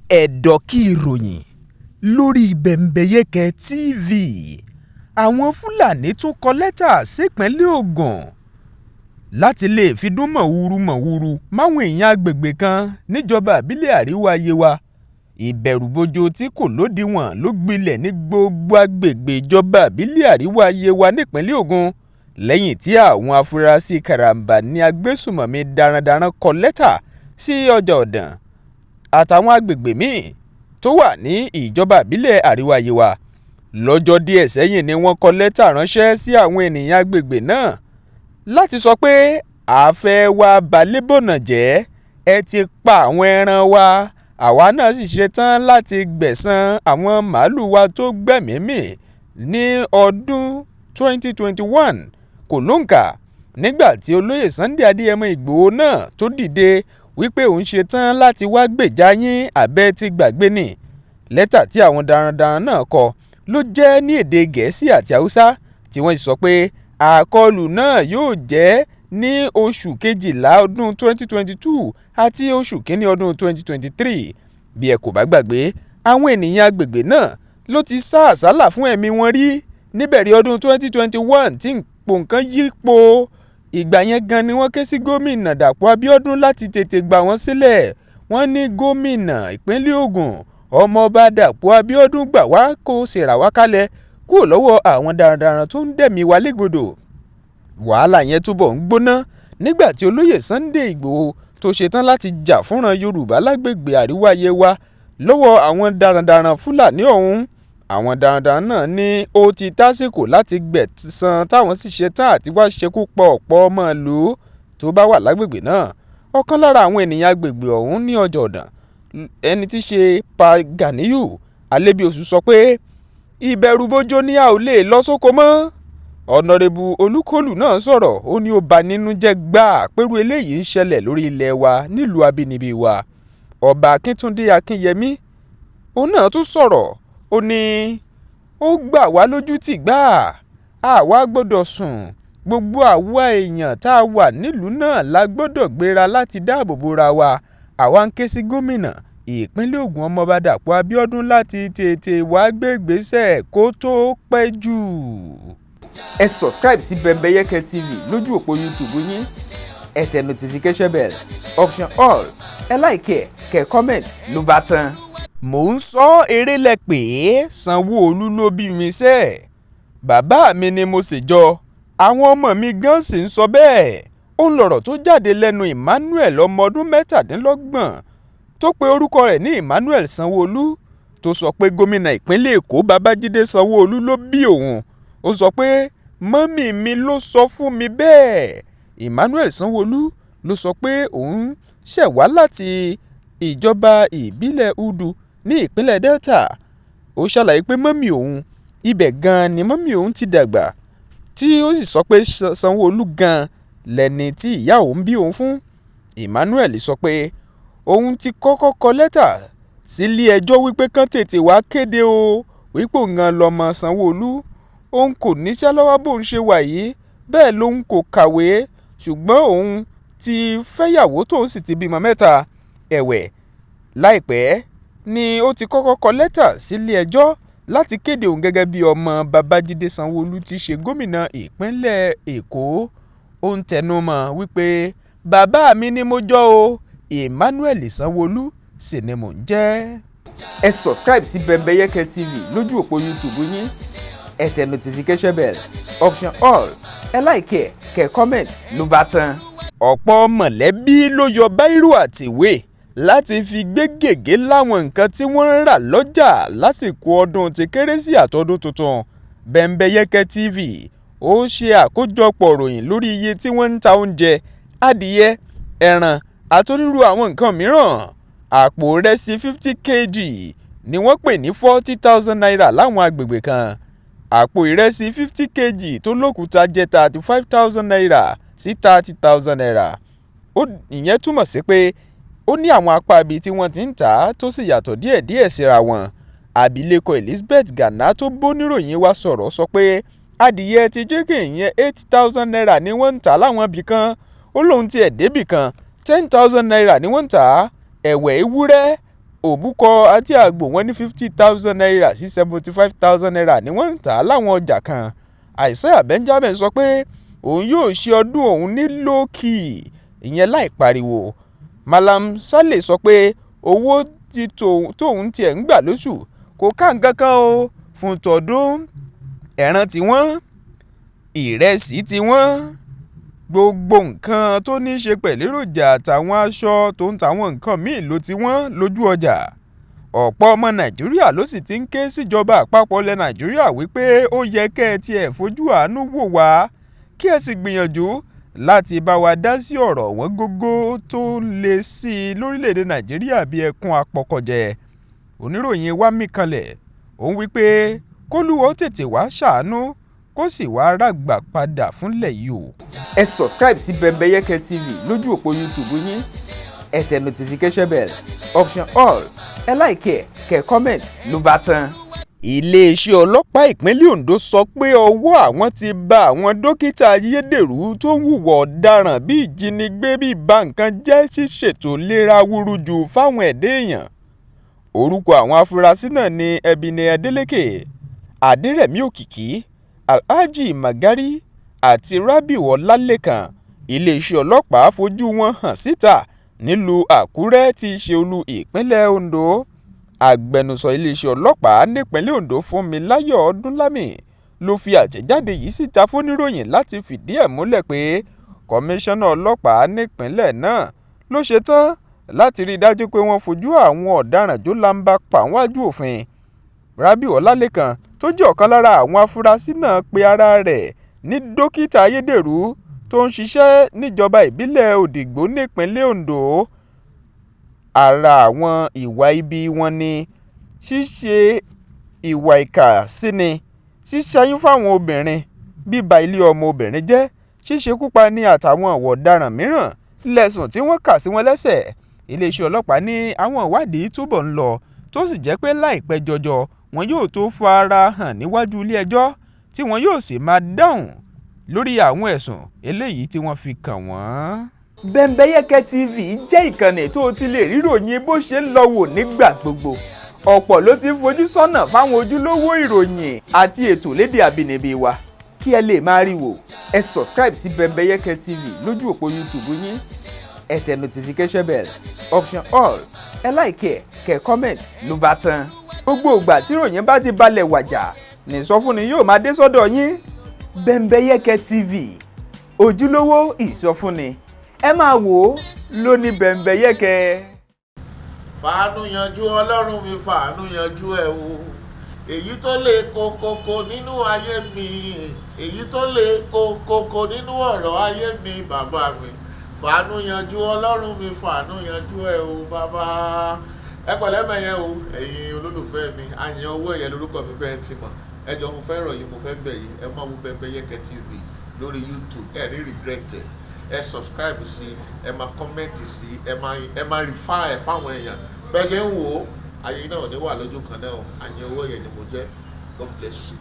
ẹ̀dọ̀kí ìròyìn lórí Bembeyeke TV. Àwọn Fúlàní tún kọ lẹ́tà sípínlẹ̀ Ogun láti lè fi dún mọ̀húrú máwọn èèyàn agbègbè kan níjọba ìbílẹ̀ Àríwá Yewa. Ìbẹ̀rùbojo tí kò lódiwọ̀n ló gbilẹ̀ ní gbogbo agbègbè ìjọba ìbílẹ̀ Àríwá Yewa nípínlẹ̀ Ogun lẹ́yìn tí àwọn afurasí karambání agbésùmọ̀mí darandaran kọ lẹ́tà sí ọjà ọ̀dàn àtàwọn agbègbè míì tó wà ní ìjọba ìbílẹ̀ Àríwá Yewa. Lọ́jọ́ díẹ̀ sẹ́yìn ni wọ́n kọ lẹ́tà ránṣẹ́ sí àwọn ènìyàn agbègbè náà láti sọ pé a fẹ́ wá balẹ̀bọ̀nà jẹ́, ẹ ti pa àwọn ẹran wa, àwa náà sì ṣetán láti gbẹ̀san àwọn màálù wa tó gbẹ̀mímì ní ọdún 2021 kò lóǹkà. Nígbà tí olóyè Sunday Adéyẹmọ Ìgbòho náà tó dìde wípé òun ṣetán láti wá gbèjà yín, àbẹ́ ti gbàgbé ni. Lẹ́tà tí àwọn darandaran náà kọ ló jẹ́ ní èdè Gẹ̀ẹ́sì àti Haúsá tí wọ́n sì sọ pé àkọlù náà yóò jẹ́ ní oṣù kejìlá ọdún 2022 àti oṣù kínní ọdún 2023. Bí ẹ kò bá gbàgbé, àwọn ènìyàn agbègbè náà ló ti sá àsálà fún ẹ̀mí wọn rí níbẹ̀rẹ̀ ọdún 2021 tí nǹkan yípo. Ìgbà yẹn gan ni wọ́n ké sí gómìnà Dàpọ̀ Abíọ́dún láti tètè gbà wọ́n sílẹ̀. Wọ́n ní gómìnà ìpínlẹ̀ Ògùn ọmọọba Dàpọ̀ Abíọ́dún gbà wá kó ṣèrà wá kalẹ̀ kúrò lọ́wọ́ àwọn darandaran tó ń dẹ̀mí wa légbodò. Wàhálà yẹn túbọ̀ ń gbóná nígbà tí olóyè Sunday Ìgbòho tó ṣetán láti jà fúnran Yorùbá lágbègbè Àríwá Yewa lọ́wọ́ àwọn darandaran Fúlàní ọ̀hún. Àwọn darandaran náà ní ó ti tásìkò láti gbẹ̀san táwọn sì ṣetán àti wá ṣekú pa ọ̀pọ̀ ọmọ ìlú tó bá wà lágbègbè náà. Ọ̀kan lára àwọn ènìyàn agbègbè ọ̀hún ní ọjà ọ̀dàn, ẹni tí ṣe Pa Ganiyu Alebiosu, sọ pé ìbẹ̀rùbojo ní a ò lè lọ sóko mọ́. Ọ̀nàrẹ́bù Olúkòlù náà sọ̀rọ̀, ó ní ó bà nínú jẹ́ gbáà pẹ̀lú eléyìí ń ṣẹlẹ̀ lórí ilẹ̀ wa nílùú abínibí wa. Ọba Akíntúndé Akínyẹmí òun náà tún sọ̀rọ̀, ó ní ó gbà wá lójú tì gbáà, àwa gbọ́dọ̀ sùn, gbogbo àwa èèyàn tá a wà nílùú náà la gbọ́dọ̀ gbéra láti dáàbò bora wa. Àwa ń ké sí gómìnà ìpínlẹ̀ Ògùn ọmọọba Dàpọ̀ Abíọ́dún láti tètè wá gbé ìgbésẹ̀ kó tó pẹ́ jù. Ẹ subscribe sí Bembeyeke TV lójú òpó YouTube yín, ẹ tẹ notification bell, option all, ẹ like kẹ́ comment ló bá tán. Mò ń sọ eré lẹ pé Sanwó-Olú ló bí mi sẹ́, bàbá mi ni mo sì jọ, àwọn ọmọ mi gan sì ń sọ bẹ́ẹ̀. Ó ń lọ̀rọ̀ tó jáde lẹ́nu Emmanuel ọmọ ọdún 27 tó pe orúkọ rẹ̀ ní Emmanuel Sanwó-Olú, tó sọ pé gómìnà ìpínlẹ̀ Èkó Babájídé Sanwó-Olú ló bí òun. Ó sọ pé mọ́mì mi ló sọ fún mi bẹ́ẹ̀. Emmanuel Sanwó-Olú ló sọ pé òun ṣẹ̀ wá láti ìjọba ìbílẹ̀ Udu ní ìpínlẹ̀ Delta. Ó ṣàlàyé pé mọ́mì òun ibẹ̀ gan ni mọ́mì òun ti dàgbà, tí ó sì sọ pé Sanwó-Olú gan lẹ́ni tí ìyá òun bí òun fún. Emmanuel sọ pé òun ti kọ́kọ́ kọ lẹ́tà sílé ẹjọ́ wípé kán tètè wá kéde o, wípé òun gan lọmọ Sanwó-Olú. Òun kò níṣẹ́ lọ́wọ́ bóun ṣe wà yìí, bẹ́ẹ̀ lòun kò kàwé, ṣùgbọ́n òun ti fẹ́yàwó tóun sì ti bímọ 3. Ẹ̀wẹ̀, láìpẹ́ ni ó ti kọ́kọ́ kọ lẹ́tà sílé ẹjọ́ láti kéde òun gẹ́gẹ́ bí ọmọ Babájídé Sanwó-Olú tí í ṣe gómìnà ìpínlẹ̀ Èkó. Ó ń tẹnu mọ́ wípé bàbá mi ni mo jọ o, Emmanuel Sanwó-Olú sì ni mò ń jẹ́. Ẹ subscribe sí Bembeyeke TV lójú òpó YouTube yín, ẹ tẹ notification bell, option all, ẹ like kẹ́ comment ló bá tán. Ọ̀pọ̀ mọ̀lẹ́bí ló yọ báírò àtìwé láti fi gbé gègé láwọn nǹkan tí wọ́n ń rà lọ́jà lásìkò ọdún ti Kérésì àtọdún tuntun. Bembeyeke TV ó ṣe àkójọpọ̀ ròyìn lórí iye tí wọ́n ń ta oúnjẹ, adìyẹ, ẹran àtonírú àwọn nǹkan mìíràn. Àpò ìrẹsì 50 kg ni wọ́n pè ní 40,000 naira láwọn agbègbè kan. Àpò ìrẹsì 50 kg tó lókùúta jẹ́ 35,000 naira sí 30,000 naira. Ìyẹn túmọ̀ sí pé ó ní àwọn apá ibi tí wọ́n ti ń tà á tó sì yàtọ̀ díẹ̀díẹ̀ síra wọn. Abilékọ Elizabeth Gana tó bóníròyìn wa sọ̀rọ̀ sọ pé adìyẹ ti chicken yẹn 8,000 naira ni wọ́n ń tà láwọn ibì kan. Ó lóun tiẹ̀ débì kan 10,000 naira ni wọ́n ń tà á. Ẹ̀wẹ̀ ewúrẹ́ òbúkọ àti àgbò wọn ní 50,000 naira sí 75,000 naira ni wọ́n ń tà á láwọn ọjà kan. Isaiah Benjamin sọ pé òun yóò ṣe ọdún òun ní lókì ìyẹn láì pariwo. Malam Saleh sọ pé owó tí tóun tiẹ̀ ń gbà lóṣù kò ká nǹkan kan o fún tọdún. Ẹran tí wọ́n, ìrẹsì tí wọ́n, gbogbo nǹkan tó ní í ṣe pẹ̀lú èròjà àtàwọn aṣọ tó ń tàwọn nǹkan míì ló ti wọ́n lójú ọjà. Ọ̀pọ̀ ọmọ Nàìjíríà ló sì ti ń ké síjọba àpapọ̀ ilẹ̀ Nàìjíríà wípé ó yẹ kẹ́ ẹ tiẹ̀ fojú àánú wò wá kí ẹ sì gbìyànjú láti bá wa dá sí ọ̀rọ̀ wọn gógó tó ń le sí i lórílẹ̀‐èdè Nàìjíríà bí ẹkún apọkọjẹ. Oníròyìn wa mí kanlẹ̀ òun wípé kólúwa ó tètè wá ṣàánú kó sì wá rágbà padà fúnlẹ̀ yìí o. Ẹ subscribe sí Bembeyeke TV lójú òpó YouTube yín, ẹ tẹ notification bell option all, ẹ like ẹ kẹ́ comment ló bá tán. Iléeṣẹ́ ọlọ́pàá ìpínlẹ̀ Ondo sọ pé ọwọ́ àwọn ti bá àwọn dókítà ayédèrú tó ń hùwà ọ̀daràn bíi ìjínigbé bíi ba nǹkan jẹ́ ṣíṣètò ìlera awúrúju fáwọn ẹ̀dá èèyàn. Orúkọ àwọn afurasí náà ni Ebine Adeleke, Adérẹ̀mí Òkìkí, Alhaji Magari àti Rabiu Ọlálékan. Iléeṣẹ́ ọlọ́pàá fojú wọn hàn síta nílùú Àkúrẹ́ tí í ṣe olú ìpínlẹ̀ Ondo. Agbẹnusọ iléeṣẹ́ ọlọ́pàá nípínlẹ̀ Ondo Fúnmiláyọ̀ Ọdúnlámì ló fi àtẹ̀jáde yìí síta fóníròyìn láti fìdí ẹ̀ múlẹ̀ pé kọmíṣánná ọlọ́pàá nípínlẹ̀ náà ló ṣetán láti rí i dájú pé wọ́n fojú àwọn ọ̀daràn jólàńbá pa wájú òfin. Rabiu Ọlálékan tó jẹ́ ọ̀kan lára àwọn afurasí náà pe ara rẹ̀ ní dókítà ayédèrú tó ń ṣiṣẹ́ níjọba ìbílẹ̀ Òdìgbò nípínlẹ̀ Ondo. Ara àwọn ìwà ibi wọn ni ṣíṣe ìwà ìkà síni, ṣíṣẹ́yún fáwọn obìnrin, bíba ilé ọmọ obìnrin jẹ́, ṣíṣekúpani àtàwọn ọ̀wọ̀ ọ̀daràn mìíràn lẹ́sùn tí wọ́n kà sí wọn lẹ́sẹ̀. Iléeṣẹ́ ọlọ́pàá ní àwọn ìwádìí túbọ̀ ń lọ tó sì jẹ́ pé láìpẹ́ jọjọ wọn yóò tó fara hàn níwájú ilé ẹjọ́ tí wọn yóò sì máa dáhùn lórí àwọn ẹ̀sùn eléyìí tí wọ́n fi kàn wọ́n. Bembeyeke TV jẹ́ ìkànnì tó ti lè ríròyìn bó ṣe ń lọ wò nígbà gbogbo. Ọ̀pọ̀ ló ti ń fojú sọ́nà fáwọn ojúlówó ìròyìn àti ètò lédè àbínibí wa. Kí ẹ lè máa rí wò, ẹ subscribe sí Bembeyeke TV lójú òpó YouTube yín, ẹ tẹ notification bell option all, ẹ like ẹ kẹ́ comment ló bá tán. Gbogbo ìgbà tí ìròyìn bá ti balẹ̀ wàjà ní ìsọfúnni yóò máa dé sọ́dọ̀ yín. Bembeyeke TV, ojúlówó ìsọfúnni, ẹ máa wò ó lóní Bembeyeke. Fàánú yanjú Ọlọ́run mi, fàánú yanjú ẹ̀ o. Èyí tó lè kókókó nínú ayé mi, èyí tó lè kókókó nínú ọ̀rọ̀ ayé mi, bàbá mi. Fàánú yanjú Ọlọ́run mi, fàánú yanjú ẹ̀ o bàbá. Ẹ pẹ̀lẹ́ mẹ́yẹn o, ẹ̀yin olólùfẹ́ mi, àyàn owó ẹ̀yẹ lórúkọ mi bẹ́ẹ̀ ti mọ̀. Ẹ jọ̀ọ́ mo fẹ́ rọ̀ yín, mo fẹ́ bẹ̀ yín, ẹ máa wo Bembeyeke TV lórí YouTube, ẹ ní regret ẹ̀. Ẹ subscribe sí, ẹ máa comment sí, ẹ máa refer ẹ̀ fáwọn èèyàn. Bẹ́ẹ̀ ṣe ń wò ó, ayé náà ò ní wà lójú kan náà, àyàn owó ẹ̀yẹ ni mo jẹ́. God bless you.